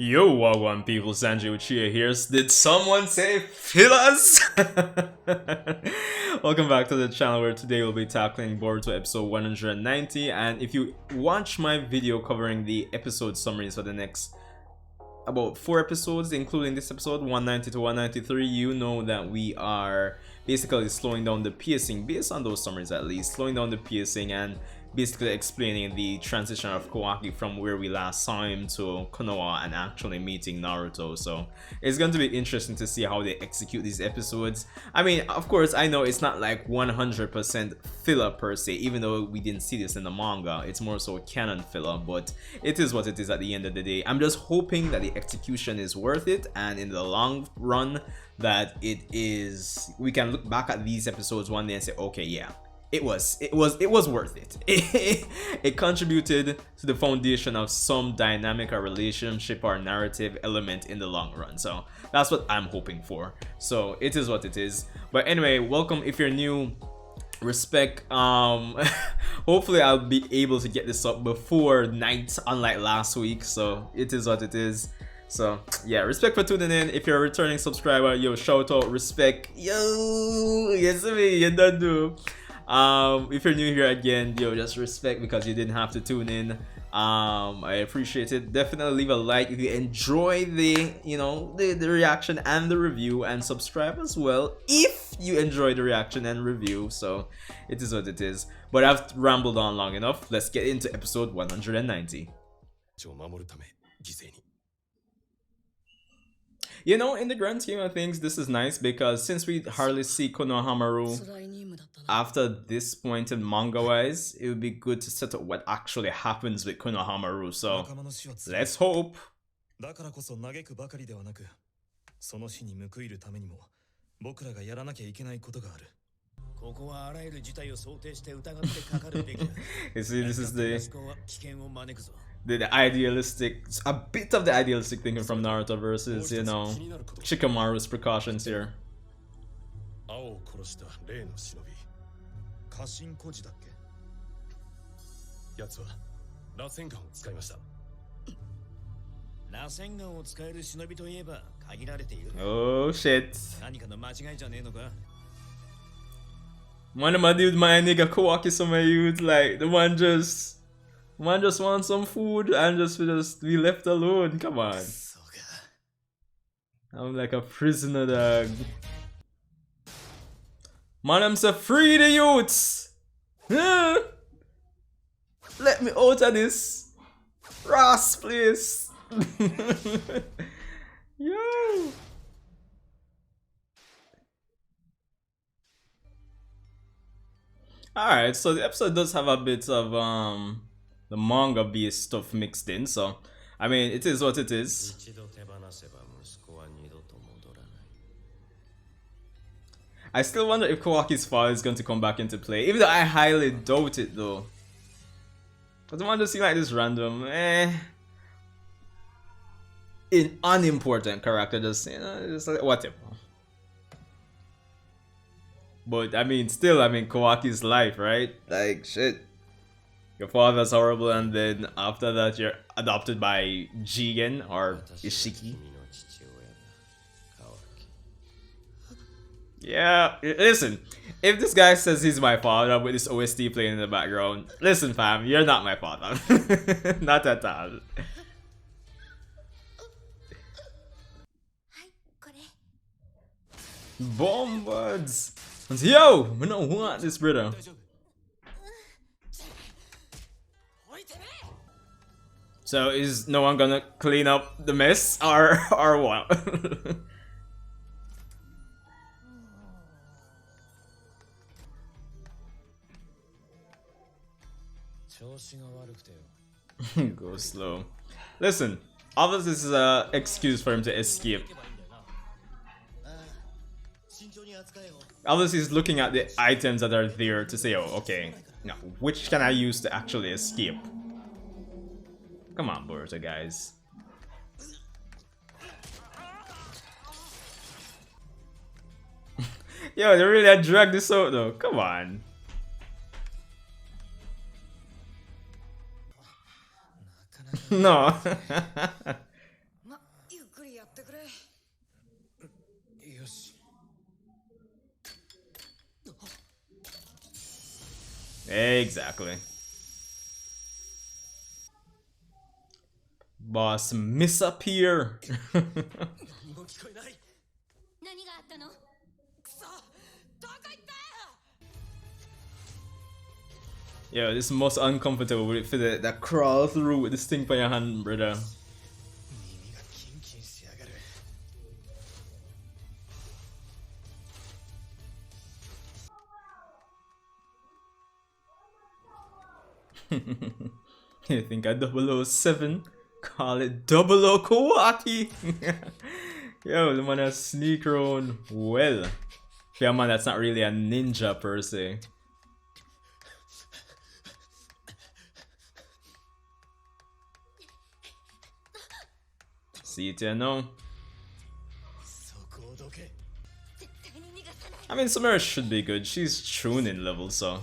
Yo, Wagwan people, Sanjae Uchiha here. Did someone say fillers? Welcome back to the channel where today we'll be tackling Boruto episode 190. And if you watch my video covering the episode summaries for the next about 4 episodes, including this episode 190 to 193, you know that we are basically slowing down the pacing, based on those summaries at least, slowing down the pacing and basically explaining the transition of Kawaki from where we last saw him to Konoha and actually meeting Naruto. So it's going to be interesting to see how they execute these episodes. I mean, of course, I know it's not like 100% filler per se, even though we didn't see this in the manga. It's more so canon filler, but it is what it is at the end of the day. I'm just hoping that the execution is worth it, and in the long run that we can look back at these episodes one day and say, okay, yeah, it was worth it. It contributed to the foundation of some dynamic or relationship or narrative element in the long run. So that's what I'm hoping for. So it is what it is. But anyway, welcome if you're new. Respect. Hopefully I'll be able to get this up before night, unlike last week. So it is what it is. So yeah, respect for tuning in. If you're a returning subscriber, yo, shout out, respect, yo, yes me, you don't do. If you're new here again, yo, just respect because you didn't have to tune in. I appreciate it. Definitely leave a like if you enjoy the the reaction and the review, and subscribe as well if you enjoy the reaction and review. So it is what it is. But I've rambled on long enough. Let's get into episode 190. You know, in the grand scheme of things, this is nice because since we hardly see Konohamaru after this point in manga-wise, it would be good to set up what actually happens with Konohamaru. So let's hope. You see, this is the idealistic, a bit of the idealistic thinking from Naruto versus, you know, Shikamaru's precautions here. Oh shit. One of my dude, my nigga Kawaki, some of you, like the one just wants some food and just be left alone. Come on. I'm like a prisoner, dog. Man, I'm so free the youths. Let me out of this Ross place. Yo. Alright, so the episode does have a bit of the manga based stuff mixed in, so I mean it is what it is. I still wonder if Kawaki's father is going to come back into play, even though I highly doubt it though. Cause the one just seem like this random unimportant character, just just like whatever. But I mean, still, I mean, Kawaki's life, right? Like, shit. Your father's horrible, and then after that, you're adopted by Jigen or Ishiki. Yeah, listen. If this guy says he's my father with this OST playing in the background, listen, fam, you're not my father. Not at all. Bomb buds. Yo, we don't want this, brother. So is no one gonna clean up the mess or what? Go slow. Listen, obviously this is an excuse for him to escape. Obviously he's looking at the items that are there to say, oh, okay, now which can I use to actually escape? Come on, Boruto, guys. Yo, they really had dragged this out though. Come on. No. Exactly. Boss misappear. Yo, this is most uncomfortable with it for that crawl through with this thing for your hand, brother. You think a 007? Call it 00 Kawaki! Yo, the man has sneak around well. For a man that's not really a ninja per se. See it here now. I mean, Sumire should be good. She's tuning level, so.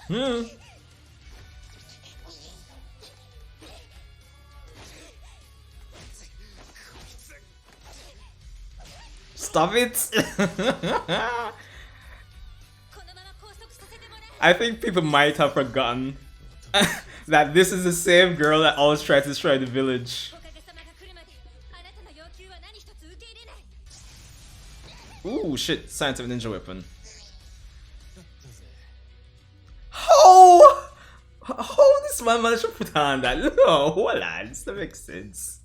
Hmm. Stop it! I think people might have forgotten that this is the same girl that always tried to destroy the village. Ooh, shit. Scientific ninja weapon. How this man managed to put on that? No, hold on. This doesn't make sense.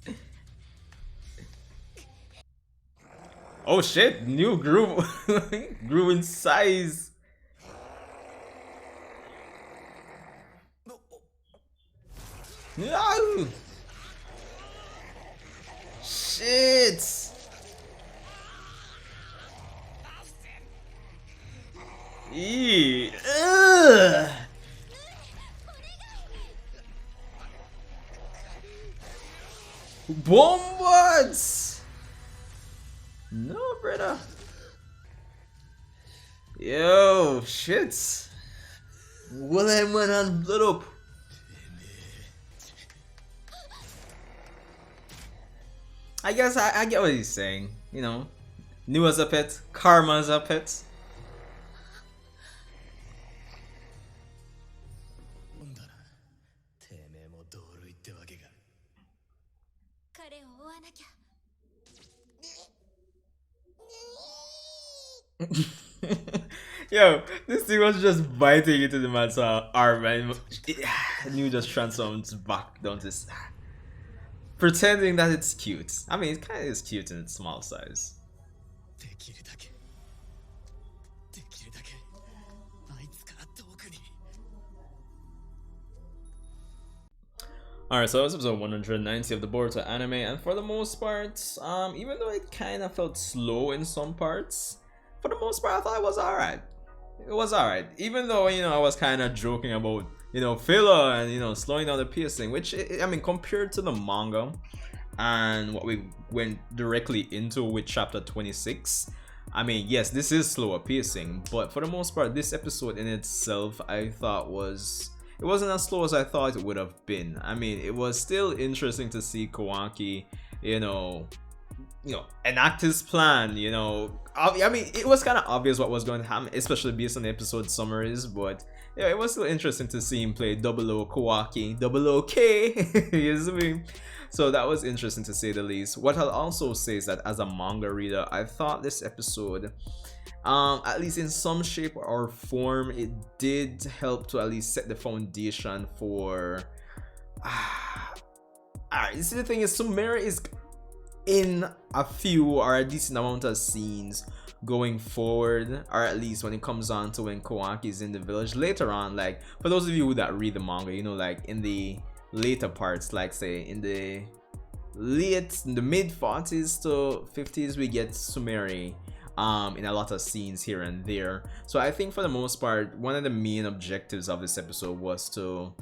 Oh shit, new grew grew in size. No. Shit. Eee. Ugh. Bombards. No, brother. Yo, shit. Will I went on blood up? I guess I get what he's saying. You know, new as a pet, karma as a pet. Yo, this thing was just biting into the man's arm and you just transforms back down to this, pretending that it's cute. I mean, it kind of is cute in its small size. Alright, so that was episode 190 of the Boruto anime, and for the most part, even though it kind of felt slow in some parts, for the most part I thought it was alright. It was alright, even though, you know, I was kind of joking about, you know, filler and, you know, slowing down the pacing, which, I mean, compared to the manga and what we went directly into with chapter 26, I mean, yes, this is slower pacing, but for the most part, this episode in itself, I thought it wasn't as slow as I thought it would have been. I mean, it was still interesting to see Kawaki, you know, enact his plan, you know. I mean, it was kind of obvious what was going to happen, especially based on the episode summaries, but yeah, it was still interesting to see him play 00 Kawaki, 00K, you see me? So that was interesting to say the least. What I'll also say is that as a manga reader, I thought this episode, at least in some shape or form, it did help to at least set the foundation for alright, you see, the thing is, Sumire is in a few or a decent amount of scenes going forward, or at least when it comes on to when Kawaki is in the village later on. Like, for those of you that read the manga, you know, like in the later parts, like say in the mid 40s to 50s, we get Sumire in a lot of scenes here and there. So I think for the most part, one of the main objectives of this episode was to,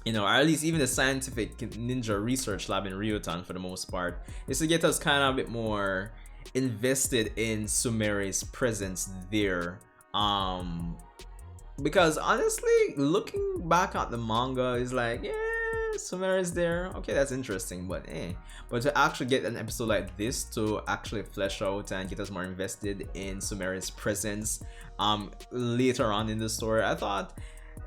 you know, or at least even the scientific ninja research lab in Ryotan for the most part, is to get us kind of a bit more invested in Sumire's presence there. Because honestly, looking back at the manga is like, yeah, Sumire is there. Okay, that's interesting, but But to actually get an episode like this to actually flesh out and get us more invested in Sumire's presence later on in the story, I thought,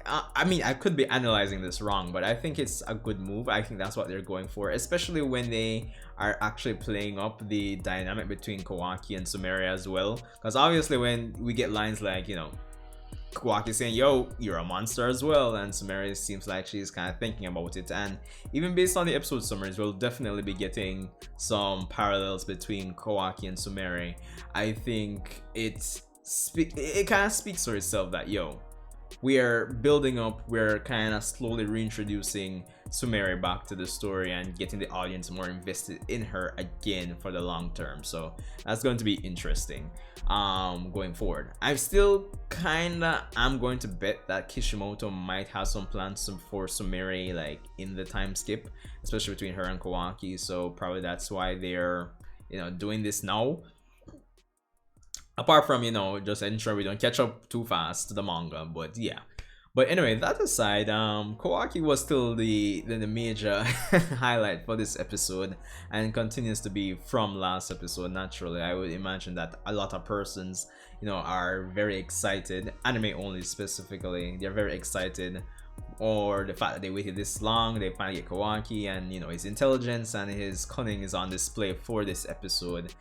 I mean, I could be analyzing this wrong, but I think it's a good move. I think that's what they're going for, especially when they are actually playing up the dynamic between Kawaki and Sumire as well. Because obviously when we get lines like, you know, Kawaki saying, yo, you're a monster as well, and Sumire seems like she's kind of thinking about it, and even based on the episode summaries, we'll definitely be getting some parallels between Kawaki and Sumire. I think it kind of speaks for itself that, yo, we are building up, we're kind of slowly reintroducing Sumire back to the story and getting the audience more invested in her again for the long term. So that's going to be interesting going forward. I'm still I'm going to bet that Kishimoto might have some plans for Sumire, like in the time skip, especially between her and Kawaki. So probably that's why they're, you know, doing this now. Apart from, you know, just ensure we don't catch up too fast to the manga, but yeah. But anyway, that aside, Kawaki was still the major highlight for this episode, and continues to be from last episode. Naturally, I would imagine that a lot of persons, you know, are very excited, anime only specifically, they're very excited, or the fact that they waited this long, they finally get Kawaki, and you know, his intelligence and his cunning is on display for this episode.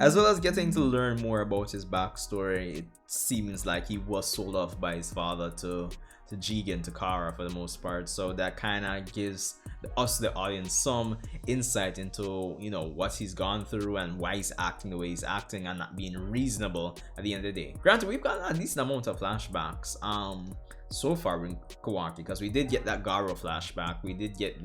As well as getting to learn more about his backstory. It seems like he was sold off by his father to Jigen, to Kara for the most part, so that kind of gives us, the audience, some insight into, you know, what he's gone through and why he's acting the way he's acting and not being reasonable at the end of the day. Granted, we've got a decent amount of flashbacks so far with Kawaki, because we did get that Garo flashback, we did get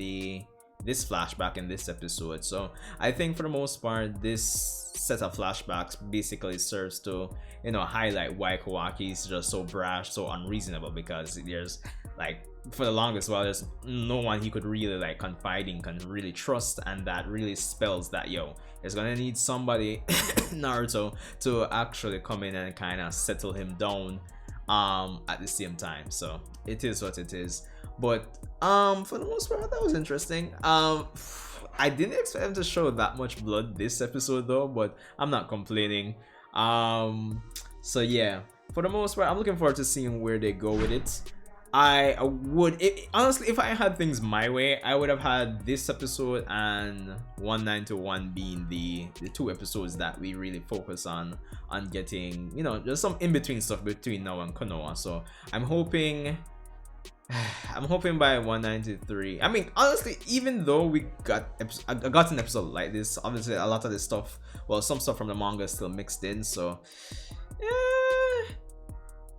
this flashback in this episode. So I think for the most part, this set of flashbacks basically serves to, you know, highlight why Kawaki is just so brash, so unreasonable, because there's, like, for the longest while, there's no one he could really, like, confide in, can really trust, and that really spells that, yo, it's gonna need somebody Naruto to actually come in and kind of settle him down at the same time. So it is what it is. But for the most part, that was interesting. I didn't expect him to show that much blood this episode though, but I'm not complaining. So yeah, for the most part, I'm looking forward to seeing where they go with it. I would, honestly, if I had things my way, I would have had this episode and 191 being the two episodes that we really focus on getting, you know, just some in-between stuff between now and Konoha. So I'm hoping by 193. I mean, honestly, even though we got an episode like this, obviously a lot of this stuff, well, some stuff from the manga is still mixed in, so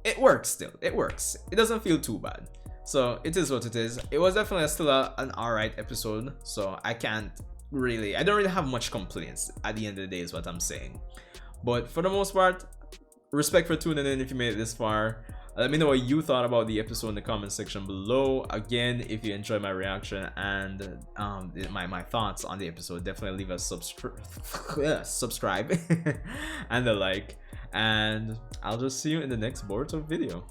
it works still. It works. It doesn't feel too bad. So it is what it is. It was definitely still an alright episode, so I don't really have much complaints at the end of the day is what I'm saying. But for the most part, respect for tuning in if you made it this far. Let me know what you thought about the episode in the comment section below. Again, if you enjoyed my reaction and my thoughts on the episode, definitely leave a subscribe and a like. And I'll just see you in the next Boruto video.